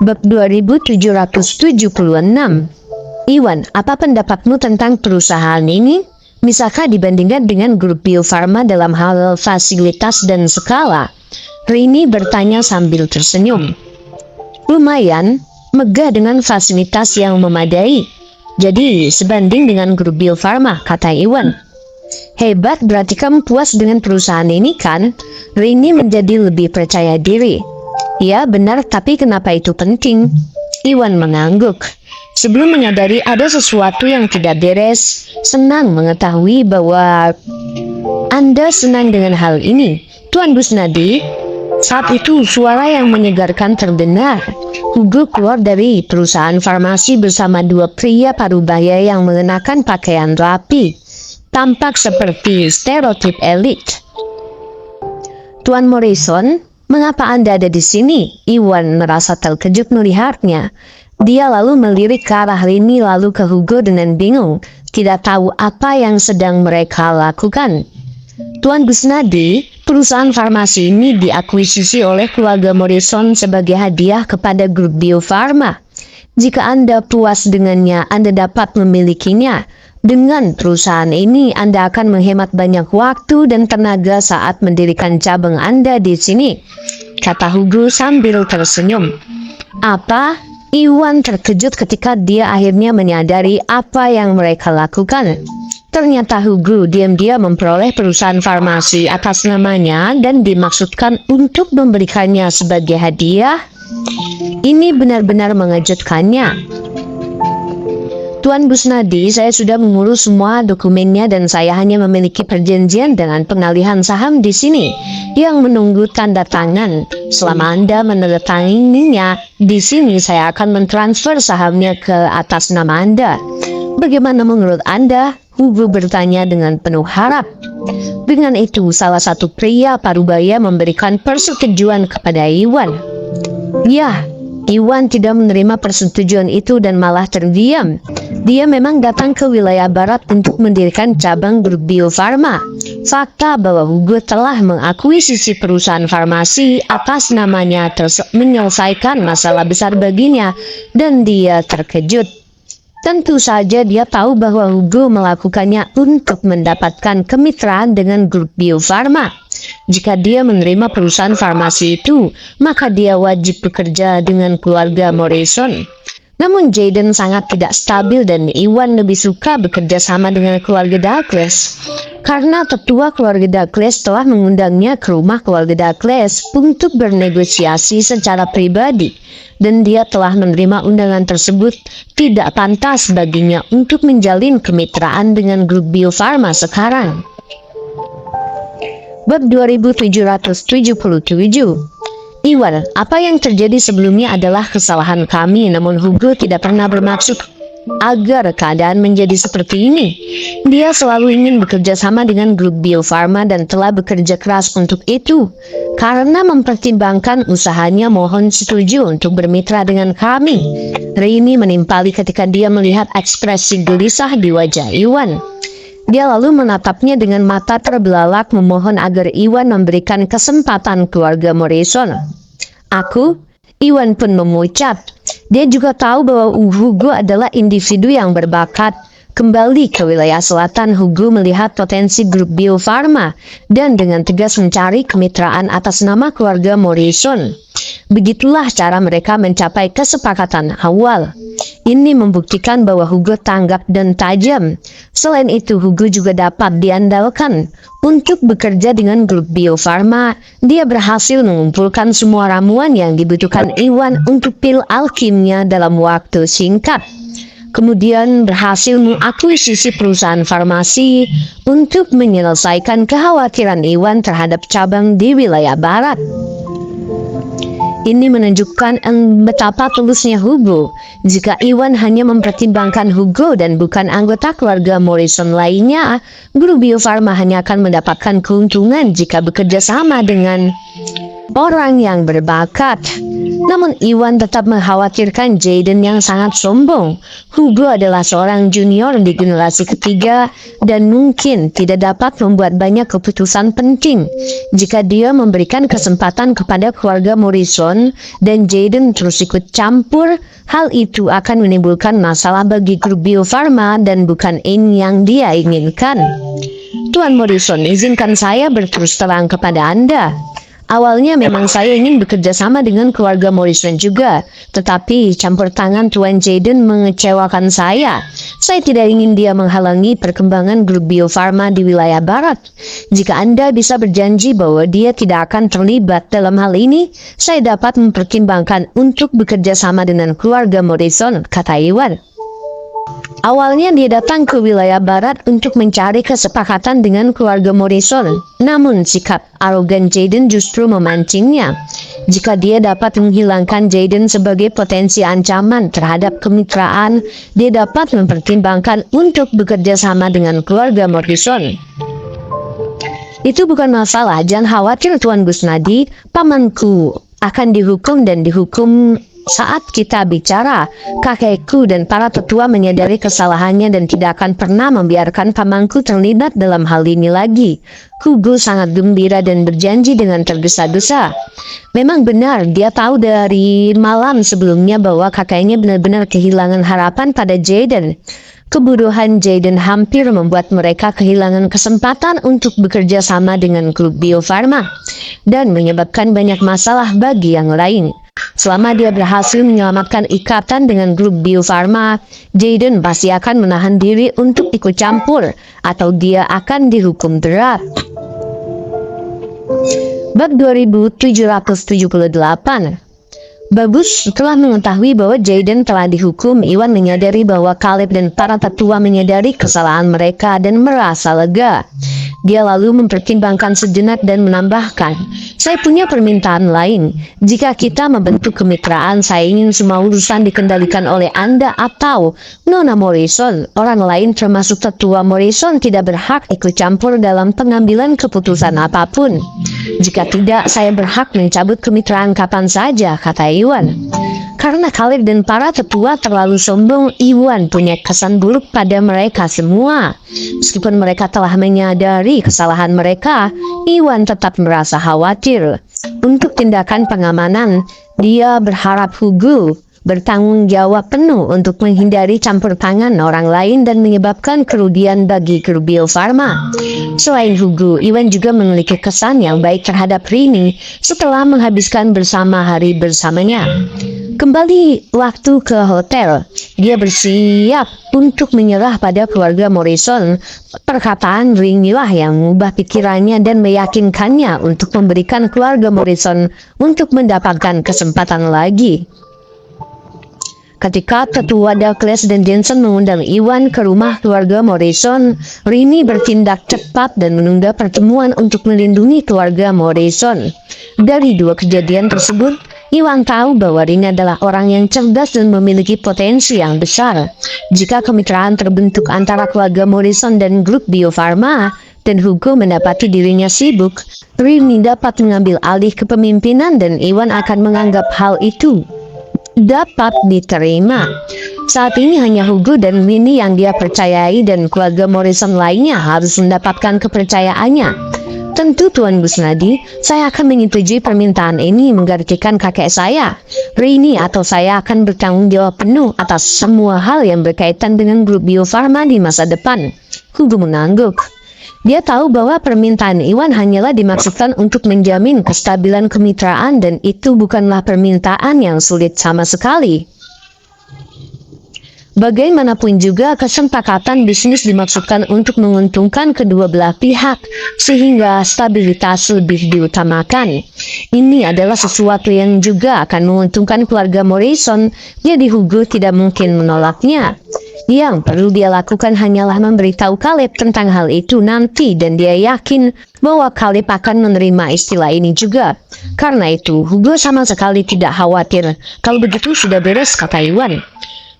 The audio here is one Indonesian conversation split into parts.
Bab 2776. Iwan, apa pendapatmu tentang perusahaan ini? Misalkan dibandingkan dengan grup Bio Farma dalam hal fasilitas dan skala? Rini bertanya sambil tersenyum. Lumayan, megah dengan fasilitas yang memadai. Jadi, sebanding dengan grup Bio Farma, kata Iwan. Hebat, berarti kamu puas dengan perusahaan ini kan? Rini menjadi lebih percaya diri. Ya benar, tapi kenapa itu penting? Iwan mengangguk. Sebelum menyadari ada sesuatu yang tidak beres, senang mengetahui bahwa Anda senang dengan hal ini, Tuan Busnadi. Saat itu suara yang menyegarkan terdengar. Hugo keluar dari perusahaan farmasi bersama dua pria parubaya yang mengenakan pakaian rapi. Tampak seperti stereotip elit. Tuan Morrison, mengapa Anda ada di sini? Iwan merasa terkejut melihatnya. Dia lalu melirik ke arah Rini lalu ke Hugo dengan bingung, tidak tahu apa yang sedang mereka lakukan. Tuan Busnadi, perusahaan farmasi ini diakuisisi oleh keluarga Morrison sebagai hadiah kepada grup Bio Farma. Jika Anda puas dengannya, Anda dapat memilikinya. Dengan perusahaan ini, Anda akan menghemat banyak waktu dan tenaga saat mendirikan cabang Anda di sini, kata Hugo sambil tersenyum. Apa? Iwan terkejut ketika dia akhirnya menyadari apa yang mereka lakukan. Ternyata Hugo diam-diam memperoleh perusahaan farmasi atas namanya dan dimaksudkan untuk memberikannya sebagai hadiah. Ini benar-benar mengejutkannya. Tuan Busnadi, saya sudah mengurus semua dokumennya dan saya hanya memiliki perjanjian dengan pengalihan saham di sini yang menunggu tanda tangan. Selama Anda menandatanganinya, di sini saya akan mentransfer sahamnya ke atas nama Anda. Bagaimana menurut Anda? Hugo bertanya dengan penuh harap. Dengan itu, salah satu pria parubaya memberikan persetujuan kepada Iwan. Ya, Iwan tidak menerima persetujuan itu dan malah terdiam. Dia memang datang ke wilayah barat untuk mendirikan cabang grup Bio Farma. Fakta bahwa Hugo telah mengakuisisi perusahaan farmasi atas namanya menyelesaikan masalah besar baginya dan dia terkejut. Tentu saja dia tahu bahwa Hugo melakukannya untuk mendapatkan kemitraan dengan grup Bio Farma. Jika dia menerima perusahaan farmasi itu, maka dia wajib bekerja dengan keluarga Morrison. Namun Jaden sangat tidak stabil dan Iwan lebih suka bekerja sama dengan keluarga Douglas. Karena tetua keluarga Douglas telah mengundangnya ke rumah keluarga Douglas untuk bernegosiasi secara pribadi. Dan dia telah menerima undangan tersebut, tidak pantas baginya untuk menjalin kemitraan dengan grup Bio Farma sekarang. Bab 2777. Iwan, apa yang terjadi sebelumnya adalah kesalahan kami, namun Hugo tidak pernah bermaksud agar keadaan menjadi seperti ini. Dia selalu ingin bekerja sama dengan grup Bio Farma dan telah bekerja keras untuk itu. Karena mempertimbangkan usahanya, mohon setuju untuk bermitra dengan kami. Rini menimpali ketika dia melihat ekspresi gelisah di wajah Iwan. Dia lalu menatapnya dengan mata terbelalak memohon agar Iwan memberikan kesempatan keluarga Morrison. Aku? Iwan pun mengucap. Dia juga tahu bahwa Hugo adalah individu yang berbakat. Kembali ke wilayah selatan, Hugo melihat potensi grup Bio Farma dan dengan tegas mencari kemitraan atas nama keluarga Morrison. Begitulah cara mereka mencapai kesepakatan awal. Ini membuktikan bahwa Hugo tanggap dan tajam. Selain itu, Hugo juga dapat diandalkan. Untuk bekerja dengan grup Bio Farma, dia berhasil mengumpulkan semua ramuan yang dibutuhkan Iwan untuk pil alkimia dalam waktu singkat. Kemudian berhasil mengakuisisi perusahaan farmasi untuk menyelesaikan kekhawatiran Iwan terhadap cabang di wilayah barat. Ini menunjukkan betapa tulusnya Hugo. Jika Iwan hanya mempertimbangkan Hugo dan bukan anggota keluarga Morrison lainnya, grup Bio Farma hanya akan mendapatkan keuntungan jika bekerja sama dengan orang yang berbakat. Namun Iwan tetap mengkhawatirkan Jaden yang sangat sombong. Hugo adalah seorang junior di generasi ketiga dan mungkin tidak dapat membuat banyak keputusan penting. Jika dia memberikan kesempatan kepada keluarga Morrison dan Jaden terus ikut campur, hal itu akan menimbulkan masalah bagi grup Bio Farma dan bukan ini yang dia inginkan. Tuan Morrison, izinkan saya berterus terang kepada Anda. Awalnya memang saya ingin bekerja sama dengan keluarga Morrison juga, tetapi campur tangan Tuan Jaden mengecewakan saya. Saya tidak ingin dia menghalangi perkembangan grup Bio Farma di wilayah barat. Jika Anda bisa berjanji bahwa dia tidak akan terlibat dalam hal ini, saya dapat mempertimbangkan untuk bekerja sama dengan keluarga Morrison, kata Iwan. Awalnya dia datang ke wilayah barat untuk mencari kesepakatan dengan keluarga Morrison. Namun sikap arogan Jaden justru memancingnya. Jika dia dapat menghilangkan Jaden sebagai potensi ancaman terhadap kemitraan, dia dapat mempertimbangkan untuk bekerja sama dengan keluarga Morrison. Itu bukan masalah, jangan khawatir Tuan Gusnadi, pamanku akan dihukum dan dihukum. Saat kita bicara, kakekku dan para tetua menyadari kesalahannya dan tidak akan pernah membiarkan pamanku terlibat dalam hal ini lagi. Hugo sangat gembira dan berjanji dengan tergesa-gesa. Memang benar, dia tahu dari malam sebelumnya bahwa kakeknya benar-benar kehilangan harapan pada Jaden. Kebodohan Jaden hampir membuat mereka kehilangan kesempatan untuk bekerja sama dengan grup Bio Farma dan menyebabkan banyak masalah bagi yang lain. Selama dia berhasil menyelamatkan ikatan dengan grup Bio Farma, Jaden pasti akan menahan diri untuk ikut campur atau dia akan dihukum berat. Bab 2778. Bagus, setelah mengetahui bahwa Jaden telah dihukum, Iwan menyadari bahwa Caleb dan para tetua menyadari kesalahan mereka dan merasa lega. Dia lalu mempertimbangkan sejenak dan menambahkan, saya punya permintaan lain. Jika kita membentuk kemitraan, saya ingin semua urusan dikendalikan oleh Anda atau Nona Morrison. Orang lain termasuk tetua Morrison tidak berhak ikut campur dalam pengambilan keputusan apapun. Jika tidak, saya berhak mencabut kemitraan kapan saja, kata Iwan. Karena Caleb dan para tetua terlalu sombong, Iwan punya kesan buruk pada mereka semua. Meskipun mereka telah menyadari kesalahan mereka, Iwan tetap merasa khawatir. Untuk tindakan pengamanan, dia berharap Hugo bertanggung jawab penuh untuk menghindari campur tangan orang lain dan menyebabkan kerugian bagi grup Bio Farma. Selain Hugo, Iwan juga memiliki kesan yang baik terhadap Rini setelah menghabiskan bersama hari bersamanya. Kembali waktu ke hotel, dia bersiap untuk menyerah pada keluarga Morrison. Perkataan Rini lah yang mengubah pikirannya dan meyakinkannya untuk memberikan keluarga Morrison untuk mendapatkan kesempatan lagi. Ketika tetua Douglas dan Jensen mengundang Iwan ke rumah keluarga Morrison, Rini bertindak cepat dan menunda pertemuan untuk melindungi keluarga Morrison. Dari dua kejadian tersebut, Iwan tahu bahwa Rini adalah orang yang cerdas dan memiliki potensi yang besar. Jika kemitraan terbentuk antara keluarga Morrison dan grup Bio Farma, dan Hugo mendapati dirinya sibuk, Rini dapat mengambil alih kepemimpinan dan Iwan akan menganggap hal itu dapat diterima. Saat ini hanya Hugo dan Rini yang dia percayai dan keluarga Morrison lainnya harus mendapatkan kepercayaannya. Tentu Tuan Gusnadi, saya akan menyetujui permintaan ini menggantikan kakek saya, Rini, atau saya akan bertanggung jawab penuh atas semua hal yang berkaitan dengan grup Bio Farma di masa depan. Hugo mengangguk. Dia tahu bahwa permintaan Iwan hanyalah dimaksudkan untuk menjamin kestabilan kemitraan dan itu bukanlah permintaan yang sulit sama sekali. Bagaimanapun juga kesepakatan bisnis dimaksudkan untuk menguntungkan kedua belah pihak sehingga stabilitas lebih diutamakan. Ini adalah sesuatu yang juga akan menguntungkan keluarga Morrison, jadi Hugo tidak mungkin menolaknya. Yang perlu dia lakukan hanyalah memberitahu Caleb tentang hal itu nanti dan dia yakin bahwa Caleb akan menerima istilah ini juga. Karena itu, Hugo sama sekali tidak khawatir. Kalau begitu sudah beres, kata Iwan.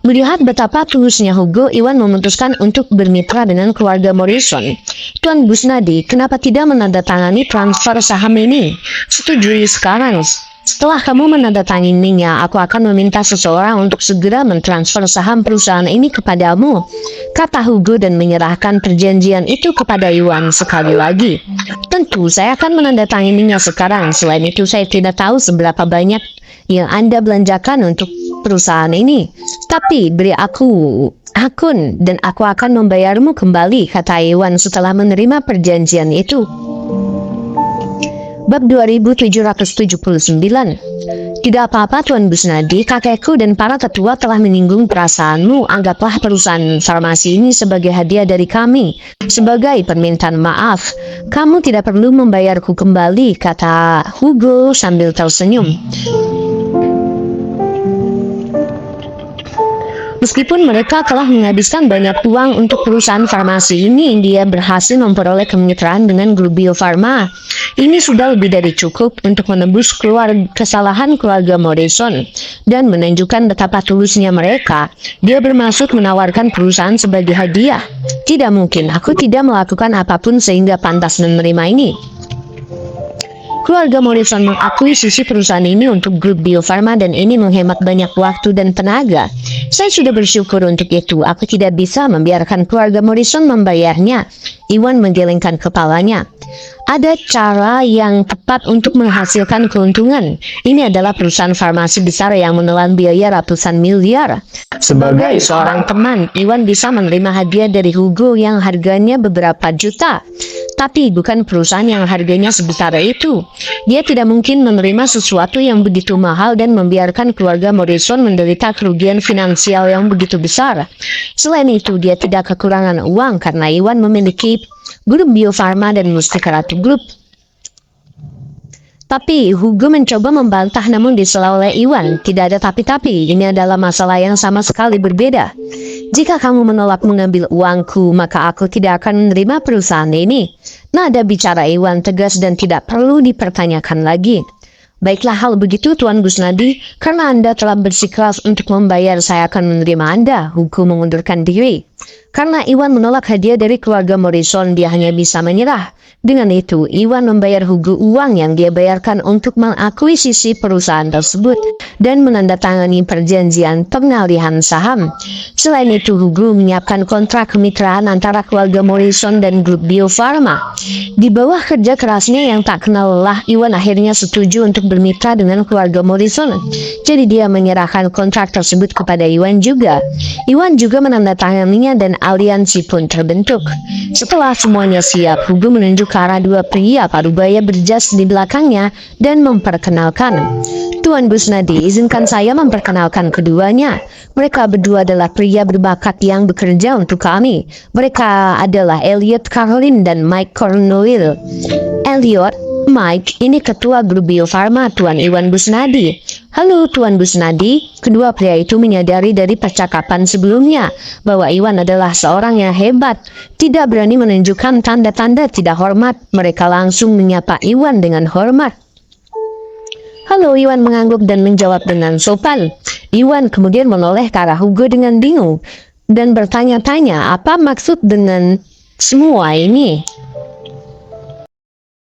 Melihat betapa tulusnya Hugo, Iwan memutuskan untuk bermitra dengan keluarga Morrison. Tuan Busnadi, kenapa tidak menandatangani transfer saham ini? Setujui sekarang. Setelah kamu menandatanganinya, aku akan meminta seseorang untuk segera mentransfer saham perusahaan ini kepadamu, kata Hugo dan menyerahkan perjanjian itu kepada Iwan sekali lagi. Tentu, saya akan menandatanganinya sekarang. Selain itu, saya tidak tahu seberapa banyak yang Anda belanjakan untuk perusahaan ini. Tapi beri aku akun dan aku akan membayarmu kembali, kata Iwan setelah menerima perjanjian itu. Bab 2779. Tidak apa-apa Tuan Busnadi, kakekku dan para tetua telah menyinggung perasaanmu. Anggaplah perusahaan farmasi ini sebagai hadiah dari kami. Sebagai permintaan maaf, kamu tidak perlu membayarku kembali, kata Hugo sambil tersenyum. Meskipun mereka telah menghabiskan banyak uang untuk perusahaan farmasi ini, dia berhasil memperoleh kemitraan dengan grup Bio Farma. Ini sudah lebih dari cukup untuk menebus kesalahan keluarga Morrison dan menunjukkan betapa tulusnya mereka. Dia bermaksud menawarkan perusahaan sebagai hadiah. Tidak mungkin, aku tidak melakukan apapun sehingga pantas menerima ini. Keluarga Morrison mengakuisisi perusahaan ini untuk grup Bio Farma dan ini menghemat banyak waktu dan tenaga. Saya sudah bersyukur untuk itu. Aku tidak bisa membiarkan keluarga Morrison membayarnya. Iwan menggelengkan kepalanya. Ada cara yang tepat untuk menghasilkan keuntungan. Ini adalah perusahaan farmasi besar yang menelan biaya ratusan miliar. Sebagai seorang teman, Iwan bisa menerima hadiah dari Hugo yang harganya beberapa juta. Tapi bukan perusahaan yang harganya sebesar itu. Dia tidak mungkin menerima sesuatu yang begitu mahal dan membiarkan keluarga Morrison menderita kerugian finansial yang begitu besar. Selain itu, dia tidak kekurangan uang karena Iwan memiliki grup Bio Farma dan Mustika Ratu Group. Tapi Hugo mencoba membantah namun disela oleh Iwan. Tidak ada tapi-tapi, ini adalah masalah yang sama sekali berbeda. Jika kamu menolak mengambil uangku, maka aku tidak akan menerima perusahaan ini. Nada bicara Iwan tegas dan tidak perlu dipertanyakan lagi. Baiklah hal begitu Tuan Busnadi, karena Anda telah bersikeras untuk membayar, saya akan menerima Anda. Hugo mengundurkan diri. Karena Iwan menolak hadiah dari keluarga Morrison, dia hanya bisa menyerah. Dengan itu, Iwan membayar Hugo uang yang dia bayarkan untuk mengakuisisi perusahaan tersebut dan menandatangani perjanjian pengalihan saham. Selain itu, Hugo menyiapkan kontrak kemitraan antara keluarga Morrison dan grup Bio Farma. Di bawah kerja kerasnya yang tak kenal lelah, Iwan akhirnya setuju untuk bermitra dengan keluarga Morrison. Jadi dia menyerahkan kontrak tersebut kepada Iwan juga. Iwan juga menandatanganinya dan aliansi pun terbentuk. Setelah semuanya siap, Hugo menunjuk ke arah dua pria parubaya berjas di belakangnya dan memperkenalkan. Tuan Busnadi, izinkan saya memperkenalkan keduanya. Mereka berdua adalah pria berbakat yang bekerja untuk kami. Mereka adalah Elliot Caroline dan Mike Cornwell. Elliot, Mike, ini ketua grup Bio Farma, Tuan Iwan Busnadi. Halo Tuan Busnadi, kedua pria itu menyadari dari percakapan sebelumnya bahwa Iwan adalah seorang yang hebat. Tidak berani menunjukkan tanda-tanda tidak hormat, mereka langsung menyapa Iwan dengan hormat. Halo, Iwan mengangguk dan menjawab dengan sopan. Iwan kemudian menoleh ke arah Hugo dengan bingung dan bertanya-tanya apa maksud dengan semua ini.